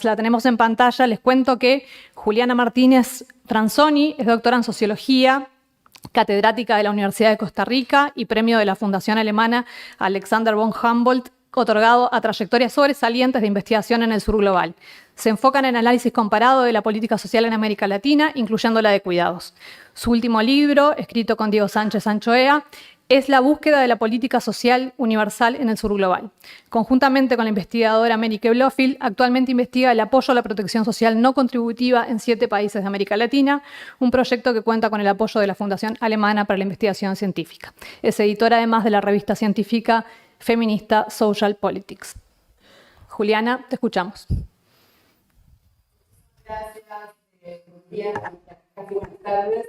La tenemos en pantalla. Les cuento que Juliana Martínez Franzoni es doctora en Sociología, catedrática de la Universidad de Costa Rica y premio de la Fundación Alemana Alexander von Humboldt, otorgado a trayectorias sobresalientes de investigación en el sur global. Se enfocan en análisis comparado de la política social en América Latina, incluyendo la de cuidados. Su último libro, escrito con Diego Sánchez Anchoea, es la búsqueda de la política social universal en el sur global. Conjuntamente con la investigadora Amerike Blofeld, actualmente investiga el apoyo a la protección social no contributiva en 7 países de América Latina, un proyecto que cuenta con el apoyo de la Fundación Alemana para la Investigación Científica. Es editora además de la revista científica feminista Social Politics. Juliana, te escuchamos. Gracias, buenos días, casi buenas tardes.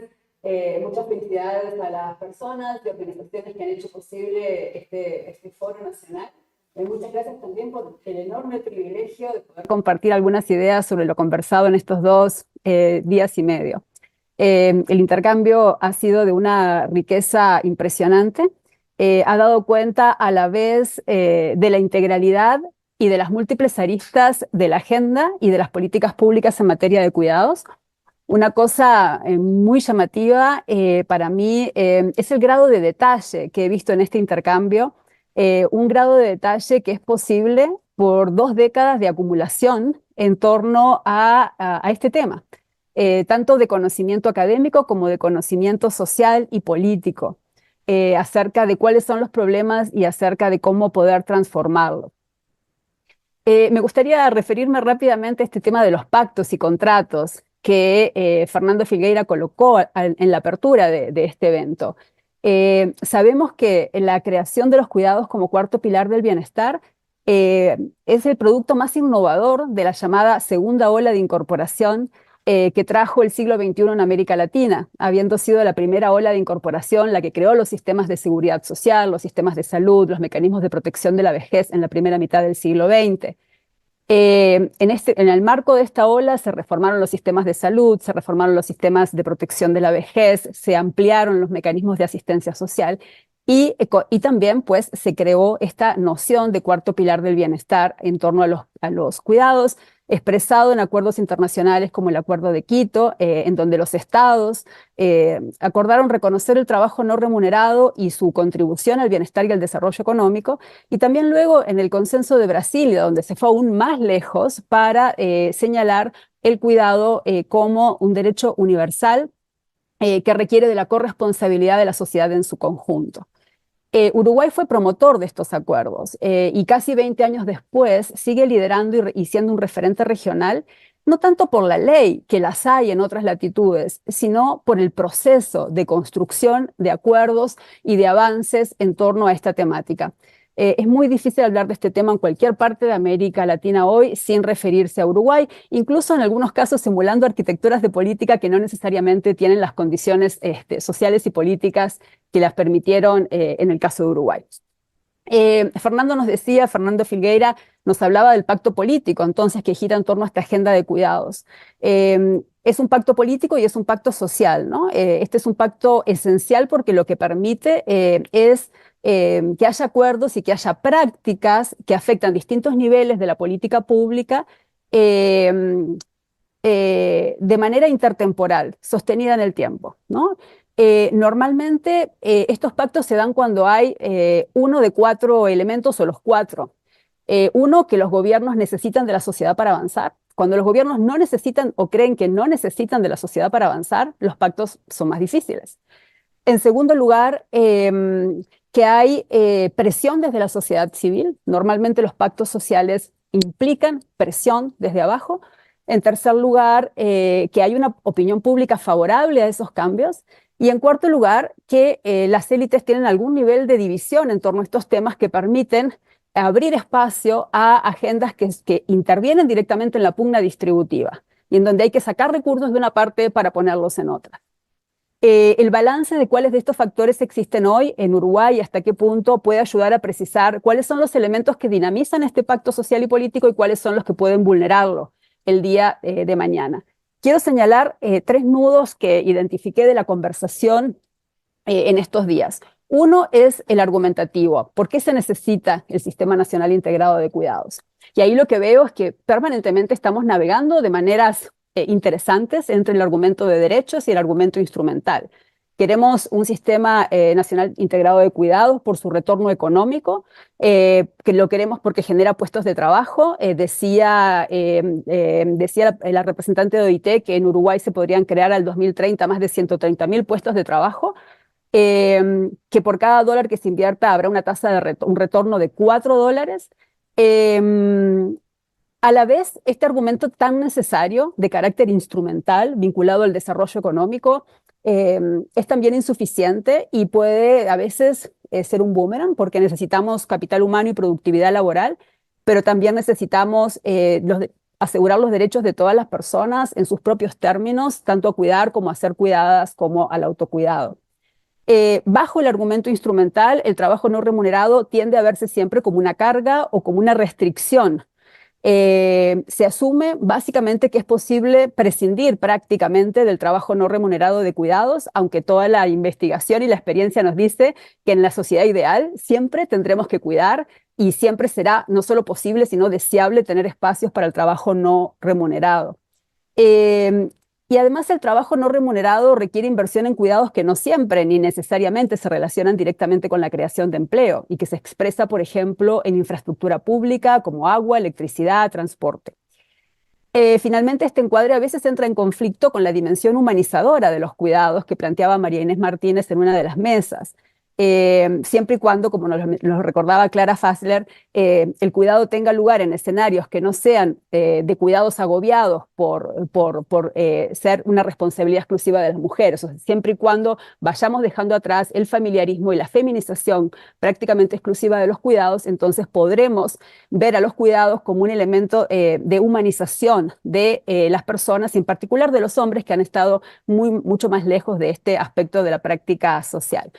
Muchas felicidades a las personas y organizaciones que han hecho posible este foro nacional. Muchas gracias también por el enorme privilegio de poder compartir algunas ideas sobre lo conversado en estos 2 días y medio. El intercambio ha sido de una riqueza impresionante. Ha dado cuenta a la vez de la integralidad y de las múltiples aristas de la agenda y de las políticas públicas en materia de cuidados. Una cosa muy llamativa para mí es el grado de detalle que he visto en este intercambio, un grado de detalle que es posible por 2 décadas de acumulación en torno a este tema, tanto de conocimiento académico como de conocimiento social y político, acerca de cuáles son los problemas y acerca de cómo poder transformarlos. Me gustaría referirme rápidamente a este tema de los pactos y contratos que Fernando Filgueira colocó en la apertura de este evento. Sabemos que la creación de los cuidados como cuarto pilar del bienestar es el producto más innovador de la llamada segunda ola de incorporación que trajo el siglo XXI en América Latina, habiendo sido la primera ola de incorporación la que creó los sistemas de seguridad social, los sistemas de salud, los mecanismos de protección de la vejez en la primera mitad del siglo XX. En el marco de esta ola se reformaron los sistemas de salud, se reformaron los sistemas de protección de la vejez, se ampliaron los mecanismos de asistencia social y también pues, se creó esta noción de cuarto pilar del bienestar en torno a los cuidados, expresado en acuerdos internacionales como el Acuerdo de Quito, en donde los estados acordaron reconocer el trabajo no remunerado y su contribución al bienestar y al desarrollo económico, y también luego en el Consenso de Brasilia, donde se fue aún más lejos para señalar el cuidado como un derecho universal que requiere de la corresponsabilidad de la sociedad en su conjunto. Uruguay fue promotor de estos acuerdos y casi 20 años después sigue liderando y siendo un referente regional, no tanto por la ley, que las hay en otras latitudes, sino por el proceso de construcción de acuerdos y de avances en torno a esta temática. Es muy difícil hablar de este tema en cualquier parte de América Latina hoy sin referirse a Uruguay, incluso en algunos casos simulando arquitecturas de política que no necesariamente tienen las condiciones sociales y políticas que las permitieron en el caso de Uruguay. Fernando Filgueira nos hablaba del pacto político, entonces, que gira en torno a esta agenda de cuidados. Es un pacto político y es un pacto social, ¿no? Este es un pacto esencial porque lo que permite es que haya acuerdos y que haya prácticas que afectan distintos niveles de la política pública de manera intertemporal, sostenida en el tiempo, ¿no? Normalmente estos pactos se dan cuando hay uno de 4 elementos o los 4. Uno, que los gobiernos necesitan de la sociedad para avanzar. Cuando los gobiernos no necesitan o creen que no necesitan de la sociedad para avanzar, los pactos son más difíciles. En segundo lugar, que hay presión desde la sociedad civil. Normalmente los pactos sociales implican presión desde abajo. En tercer lugar, que hay una opinión pública favorable a esos cambios. Y en cuarto lugar, que las élites tienen algún nivel de división en torno a estos temas que permiten abrir espacio a agendas que intervienen directamente en la pugna distributiva y en donde hay que sacar recursos de una parte para ponerlos en otra. El balance de cuáles de estos factores existen hoy en Uruguay y hasta qué punto puede ayudar a precisar cuáles son los elementos que dinamizan este pacto social y político y cuáles son los que pueden vulnerarlo el día de mañana. Quiero señalar 3 nudos que identifiqué de la conversación en estos días. Uno es el argumentativo. ¿Por qué se necesita el Sistema Nacional Integrado de Cuidados? Y ahí lo que veo es que permanentemente estamos navegando de maneras interesantes entre el argumento de derechos y el argumento instrumental. Queremos un sistema nacional integrado de cuidados por su retorno económico, que lo queremos porque genera puestos de trabajo. Decía la representante de OIT que en Uruguay se podrían crear al 2030 más de 130.000 puestos de trabajo, que por cada dólar que se invierta habrá una tasa de un retorno de $4. A la vez, este argumento tan necesario de carácter instrumental vinculado al desarrollo económico es también insuficiente y puede a veces ser un boomerang porque necesitamos capital humano y productividad laboral, pero también necesitamos asegurar los derechos de todas las personas en sus propios términos, tanto a cuidar como a ser cuidadas como al autocuidado. Bajo el argumento instrumental, el trabajo no remunerado tiende a verse siempre como una carga o como una restricción. Se asume básicamente que es posible prescindir prácticamente del trabajo no remunerado de cuidados, aunque toda la investigación y la experiencia nos dice que en la sociedad ideal siempre tendremos que cuidar y siempre será no solo posible, sino deseable tener espacios para el trabajo no remunerado. Y además el trabajo no remunerado requiere inversión en cuidados que no siempre ni necesariamente se relacionan directamente con la creación de empleo y que se expresa, por ejemplo, en infraestructura pública como agua, electricidad, transporte. Finalmente, este encuadre a veces entra en conflicto con la dimensión humanizadora de los cuidados que planteaba María Inés Martínez en una de las mesas. Siempre y cuando, como nos recordaba Clara Fassler, el cuidado tenga lugar en escenarios que no sean de cuidados agobiados por ser una responsabilidad exclusiva de las mujeres. O sea, siempre y cuando vayamos dejando atrás el familiarismo y la feminización prácticamente exclusiva de los cuidados, entonces podremos ver a los cuidados como un elemento de humanización de las personas, y en particular de los hombres que han estado mucho más lejos de este aspecto de la práctica social.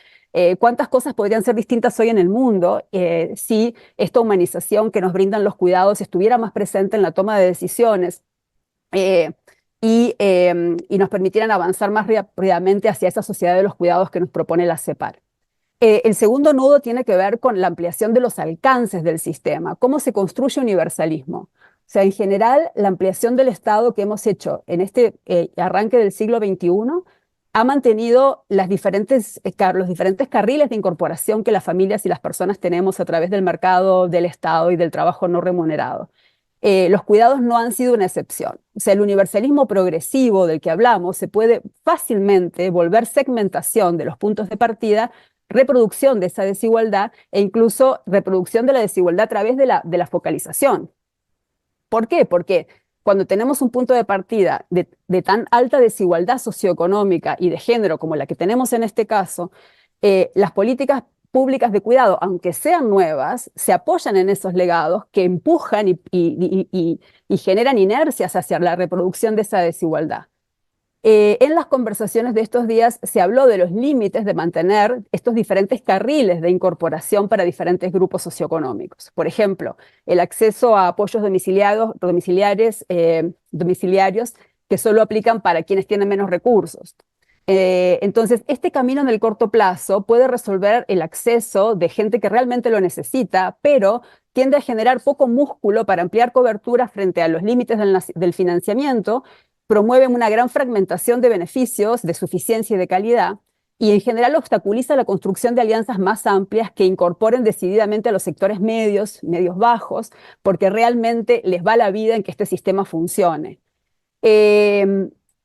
¿Cuántas cosas podrían ser distintas hoy en el mundo si esta humanización que nos brindan los cuidados estuviera más presente en la toma de decisiones y nos permitieran avanzar más rápidamente hacia esa sociedad de los cuidados que nos propone la CEPAL? El segundo nudo tiene que ver con la ampliación de los alcances del sistema. ¿Cómo se construye universalismo? O sea, en general, la ampliación del Estado que hemos hecho en este arranque del siglo XXI ha mantenido los diferentes carriles de incorporación que las familias y las personas tenemos a través del mercado, del Estado y del trabajo no remunerado. Los cuidados no han sido una excepción. O sea, el universalismo progresivo del que hablamos se puede fácilmente volver segmentación de los puntos de partida, reproducción de esa desigualdad e incluso reproducción de la desigualdad a través de la focalización. ¿Por qué? Porque cuando tenemos un punto de partida de tan alta desigualdad socioeconómica y de género como la que tenemos en este caso, las políticas públicas de cuidado, aunque sean nuevas, se apoyan en esos legados que empujan y generan inercias hacia la reproducción de esa desigualdad. En las conversaciones de estos días se habló de los límites de mantener estos diferentes carriles de incorporación para diferentes grupos socioeconómicos. Por ejemplo, el acceso a apoyos domiciliarios que solo aplican para quienes tienen menos recursos. Entonces, este camino en el corto plazo puede resolver el acceso de gente que realmente lo necesita, pero tiende a generar poco músculo para ampliar cobertura frente a los límites del financiamiento, promueven una gran fragmentación de beneficios, de suficiencia y de calidad, y en general obstaculiza la construcción de alianzas más amplias que incorporen decididamente a los sectores medios bajos, porque realmente les va la vida en que este sistema funcione.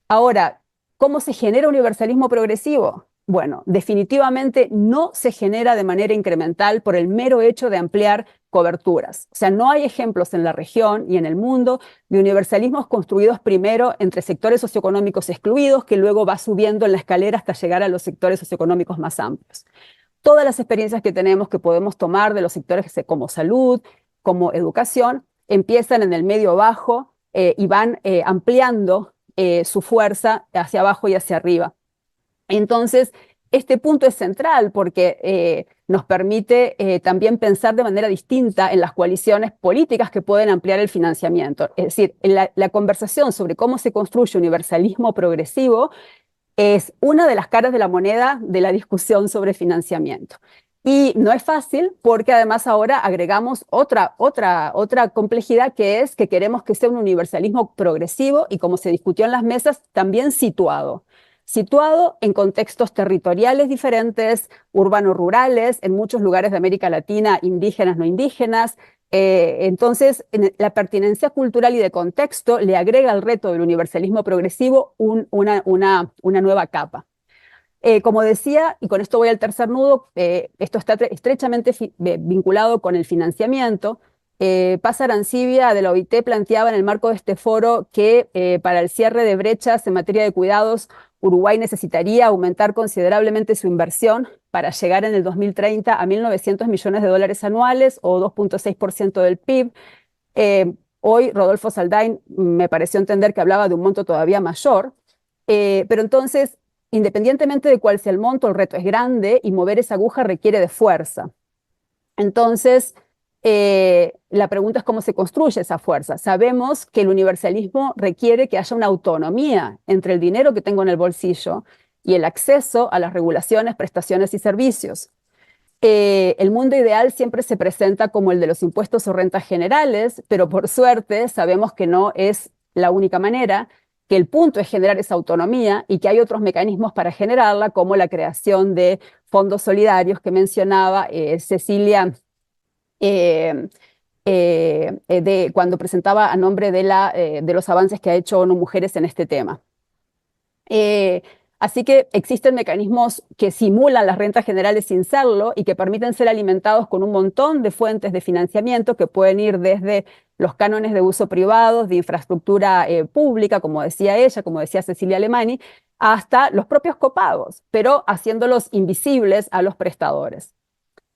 Ahora, ¿cómo se genera universalismo progresivo? Bueno, definitivamente no se genera de manera incremental por el mero hecho de ampliar coberturas. O sea, no hay ejemplos en la región y en el mundo de universalismos construidos primero entre sectores socioeconómicos excluidos, que luego va subiendo en la escalera hasta llegar a los sectores socioeconómicos más amplios. Todas las experiencias que tenemos que podemos tomar de los sectores como salud, como educación, empiezan en el medio bajo y van ampliando su fuerza hacia abajo y hacia arriba. Entonces, este punto es central porque nos permite también pensar de manera distinta en las coaliciones políticas que pueden ampliar el financiamiento. Es decir, la conversación sobre cómo se construye universalismo progresivo es una de las caras de la moneda de la discusión sobre financiamiento. Y no es fácil porque además ahora agregamos otra complejidad, que es que queremos que sea un universalismo progresivo y, como se discutió en las mesas, también situado en contextos territoriales diferentes, urbanos-rurales, en muchos lugares de América Latina, indígenas, no indígenas. Entonces, la pertinencia cultural y de contexto le agrega al reto del universalismo progresivo una nueva capa. Como decía, y con esto voy al tercer nudo, esto está estrechamente vinculado con el financiamiento. Paz Arancibia de la OIT planteaba en el marco de este foro que para el cierre de brechas en materia de cuidados, Uruguay necesitaría aumentar considerablemente su inversión para llegar en el 2030 a 1.900 millones de dólares anuales o 2,6% del PIB. Hoy Rodolfo Saldain me pareció entender que hablaba de un monto todavía mayor, pero entonces, independientemente de cuál sea el monto, el reto es grande y mover esa aguja requiere de fuerza. Entonces, la pregunta es cómo se construye esa fuerza. Sabemos que el universalismo requiere que haya una autonomía entre el dinero que tengo en el bolsillo y el acceso a las regulaciones, prestaciones y servicios. El mundo ideal siempre se presenta como el de los impuestos o rentas generales, pero por suerte sabemos que no es la única manera, que el punto es generar esa autonomía y que hay otros mecanismos para generarla, como la creación de fondos solidarios que mencionaba Cecilia cuando presentaba a nombre de los avances que ha hecho ONU Mujeres en este tema. Así que existen mecanismos que simulan las rentas generales sin serlo y que permiten ser alimentados con un montón de fuentes de financiamiento que pueden ir desde los cánones de uso privados, de infraestructura pública, como decía ella, como decía Cecilia Alemani, hasta los propios copagos, pero haciéndolos invisibles a los prestadores.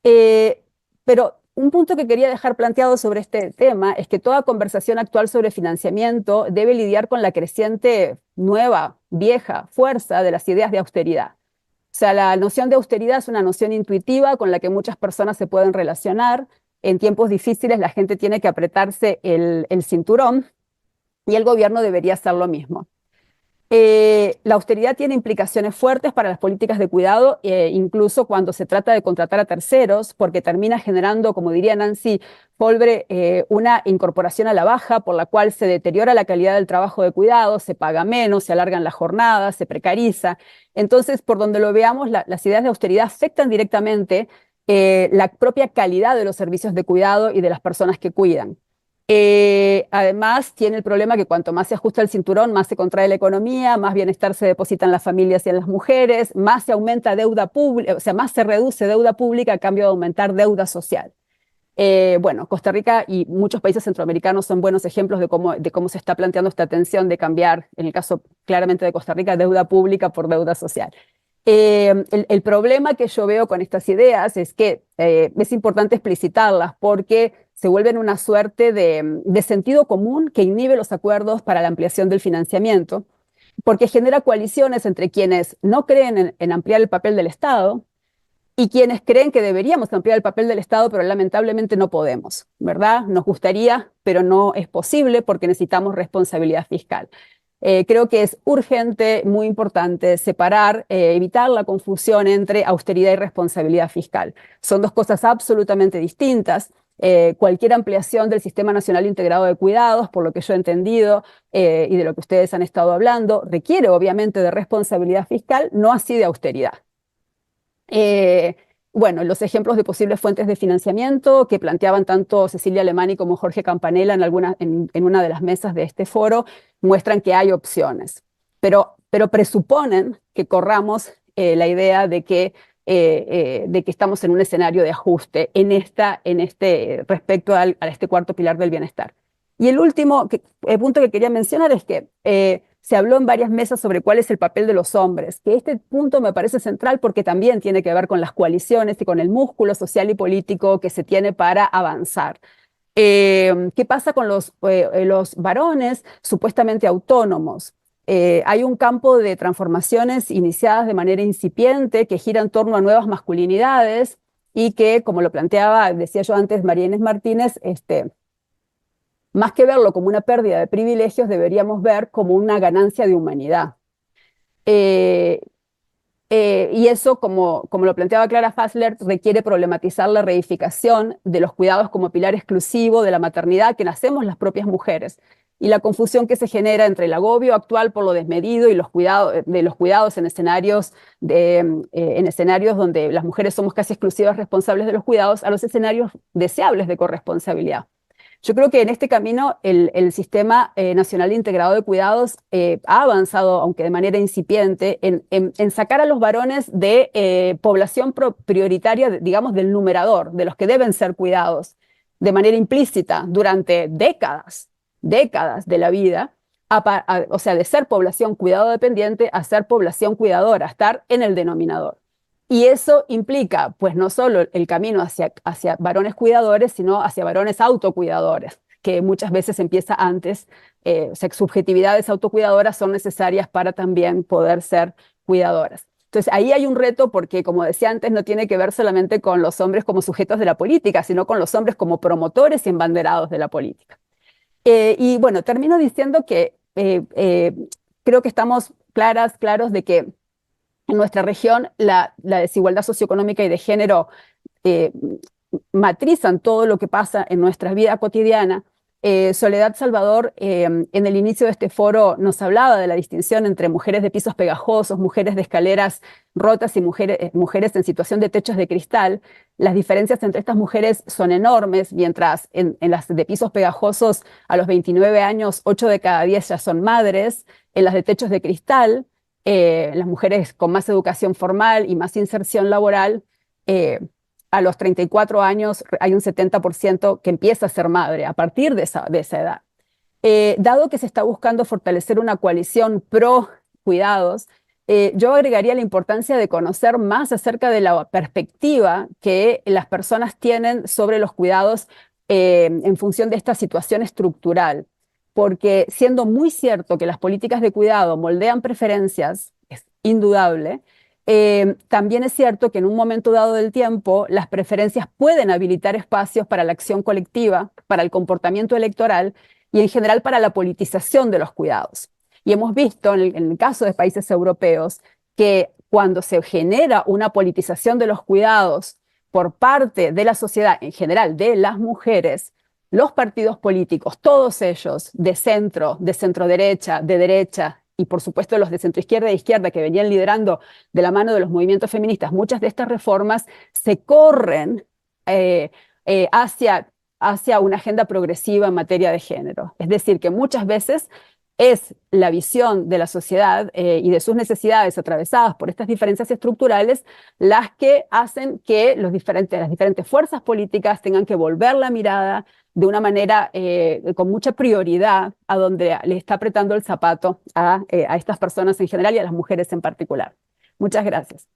Pero un punto que quería dejar planteado sobre este tema es que toda conversación actual sobre financiamiento debe lidiar con la creciente nueva, vieja fuerza de las ideas de austeridad. O sea, la noción de austeridad es una noción intuitiva con la que muchas personas se pueden relacionar. En tiempos difíciles la gente tiene que apretarse el cinturón y el gobierno debería hacer lo mismo. La austeridad tiene implicaciones fuertes para las políticas de cuidado, incluso cuando se trata de contratar a terceros, porque termina generando, como diría Nancy Folbre, una incorporación a la baja, por la cual se deteriora la calidad del trabajo de cuidado, se paga menos, se alargan las jornadas, se precariza. Entonces, por donde lo veamos, las ideas de austeridad afectan directamente la propia calidad de los servicios de cuidado y de las personas que cuidan. Además, tiene el problema que cuanto más se ajusta el cinturón, más se contrae la economía, más bienestar se deposita en las familias y en las mujeres, más se aumenta deuda pública, o sea, más se reduce deuda pública a cambio de aumentar deuda social. Bueno, Costa Rica y muchos países centroamericanos son buenos ejemplos de cómo se está planteando esta tensión de cambiar, en el caso claramente de Costa Rica, deuda pública por deuda social. El problema que yo veo con estas ideas es que es importante explicitarlas porque se vuelven una suerte de sentido común que inhibe los acuerdos para la ampliación del financiamiento, porque genera coaliciones entre quienes no creen en ampliar el papel del Estado y quienes creen que deberíamos ampliar el papel del Estado, pero lamentablemente no podemos, ¿verdad? Nos gustaría, pero no es posible porque necesitamos responsabilidad fiscal. Creo que es urgente, muy importante, separar, evitar la confusión entre austeridad y responsabilidad fiscal. Son dos cosas absolutamente distintas. Cualquier ampliación del Sistema Nacional Integrado de Cuidados, por lo que yo he entendido y de lo que ustedes han estado hablando, requiere obviamente de responsabilidad fiscal, no así de austeridad. Bueno, los ejemplos de posibles fuentes de financiamiento que planteaban tanto Cecilia Alemani como Jorge Campanella en una de las mesas de este foro muestran que hay opciones, pero presuponen que corramos la idea de que estamos en un escenario de ajuste respecto a este cuarto pilar del bienestar. Y el último punto que quería mencionar es que se habló en varias mesas sobre cuál es el papel de los hombres, que este punto me parece central porque también tiene que ver con las coaliciones y con el músculo social y político que se tiene para avanzar. ¿Qué pasa con los varones supuestamente autónomos? Hay un campo de transformaciones iniciadas de manera incipiente que gira en torno a nuevas masculinidades y que, como lo planteaba, decía yo antes, María Inés Martínez, más que verlo como una pérdida de privilegios, deberíamos ver como una ganancia de humanidad. Y eso, como lo planteaba Clara Fassler, requiere problematizar la reificación de los cuidados como pilar exclusivo de la maternidad que nacemos las propias mujeres y la confusión que se genera entre el agobio actual por lo desmedido y los cuidados en en escenarios donde las mujeres somos casi exclusivas responsables de los cuidados a los escenarios deseables de corresponsabilidad. Yo creo que en este camino el Sistema Nacional Integrado de Cuidados ha avanzado, aunque de manera incipiente, en sacar a los varones de población prioritaria, digamos, del numerador, de los que deben ser cuidados, de manera implícita durante décadas de la vida, o sea, de ser población cuidado dependiente a ser población cuidadora, a estar en el denominador. Y eso implica, pues, no solo el camino hacia varones cuidadores, sino hacia varones autocuidadores, que muchas veces empieza antes. O sea, subjetividades autocuidadoras son necesarias para también poder ser cuidadoras. Entonces, ahí hay un reto porque, como decía antes, no tiene que ver solamente con los hombres como sujetos de la política, sino con los hombres como promotores y embanderados de la política. Y bueno, termino diciendo que creo que estamos claros de que en nuestra región la desigualdad socioeconómica y de género eh, matrizan todo lo que pasa en nuestra vida cotidiana. Soledad Salvador, en el inicio de este foro, nos hablaba de la distinción entre mujeres de pisos pegajosos, mujeres de escaleras rotas y mujeres en situación de techos de cristal. Las diferencias entre estas mujeres son enormes, mientras en las de pisos pegajosos a los 29 años, 8 de cada 10 ya son madres. En las de techos de cristal, las mujeres con más educación formal y más inserción laboral, a los 34 años hay un 70% que empieza a ser madre a partir de esa edad. Dado que se está buscando fortalecer una coalición pro cuidados, yo agregaría la importancia de conocer más acerca de la perspectiva que las personas tienen sobre los cuidados en función de esta situación estructural. Porque siendo muy cierto que las políticas de cuidado moldean preferencias, es indudable, también es cierto que en un momento dado del tiempo las preferencias pueden habilitar espacios para la acción colectiva, para el comportamiento electoral y en general para la politización de los cuidados. Y hemos visto en el caso de países europeos que cuando se genera una politización de los cuidados por parte de la sociedad, en general de las mujeres, los partidos políticos, todos ellos de centro derecha, de derecha, y por supuesto los de centroizquierda e izquierda que venían liderando de la mano de los movimientos feministas, muchas de estas reformas se corren hacia una agenda progresiva en materia de género. Es decir, que muchas veces es la visión de la sociedad y de sus necesidades atravesadas por estas diferencias estructurales las que hacen que las diferentes fuerzas políticas tengan que volver la mirada de una manera con mucha prioridad a donde le está apretando el zapato a estas personas en general y a las mujeres en particular. Muchas gracias.